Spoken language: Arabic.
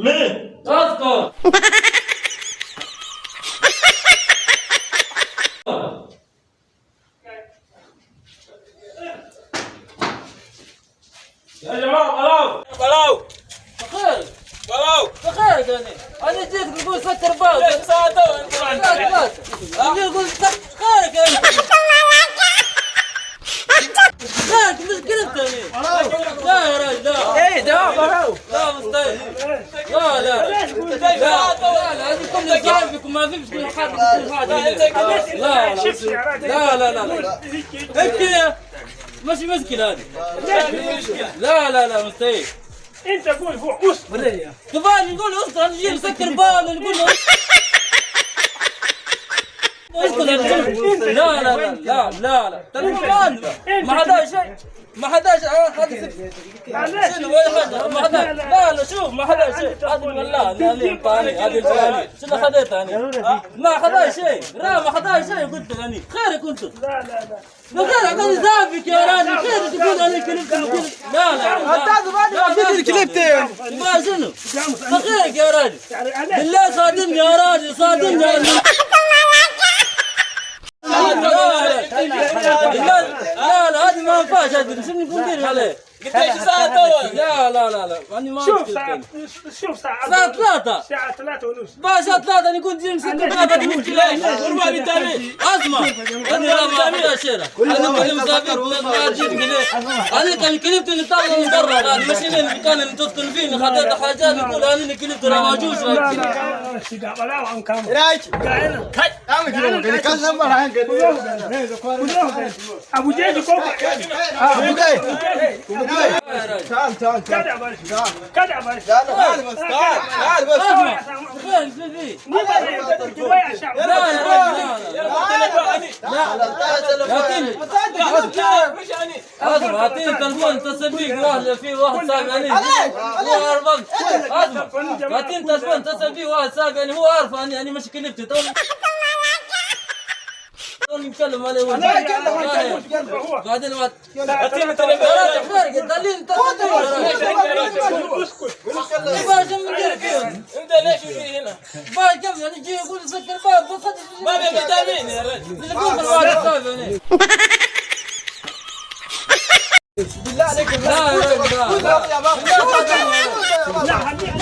مين؟ اسكت. يا جماعة بلاو بخير بلاو بخير. انا جيت تقول سكر باب. ليش ساعة انتوا عندكم؟ انا اقول خيرك يا خيرك مشكلتك. لا يا رجل لا. ايه جواب بلاو لا مستحيل. لا لا لا هذه كل صاحبكم ما فيش كل حد يقول هذا. لا لا لا لا هيك مش مشكلة هذه. لا مستحيل. انت قول فوق وسط كمان نقول اصلا نجي نسكر بال نقول لا تلفون ما حدا شيء ما حدا شيء هذا شنو ولا حاجه ما حدا لا شوف ما حدا شيء هذه والله هذه طاني هذه الفلاني شنو خذيتها انا ما حدا شيء لا ما حدا شيء قلت لك خيرك انت بخير اعطيني زابك يا راجل خير تقول انا كلمت لا كلبت ما شنو بخيرك يا راجل بالله صادمني يا راجل صادمني يا راجل لا هذه ما ينفعش هذه شنو ندير عليه؟ قلت ايش ساعة تو؟ لا أنا ما شوف ساعة الساعة 3 الساعة 3 ونص باشا 3 أنا كنت جاي مسكر باب هذه مشكلة والله بالتامين اسمع أنا ما شيرة أنا كنت مسافر ما جيت قلت أنا كان كلمت اللي طالع من برا هذا مش اللي كان اللي تسكن فيه خذيت حاجات يقول أنا اللي كلمت أنا موجود ولا عن كامل رايك قاعدين هاي عم جيبه كان كذا مرة عن ابو جيد فوق تعال تعال كذا بس كذا بس تعال بس تعال بس فين في اسمع اعطيني تلفون اتصل فيك واحد في واحد ساقني هو عارفك اسمع اعطيني تلفون اتصل فيه واحد ساقني هو عارف اني مش كلمتي توني نتكلم عليه بعدين اعطيني تليفون خير دليل انت ليش في هنا؟ باي كم يعني يجي يقول سكر باب ما في فيتامين يا رجل اللي يقول في الواحد الثاني بالله عليك لا يا رجل لا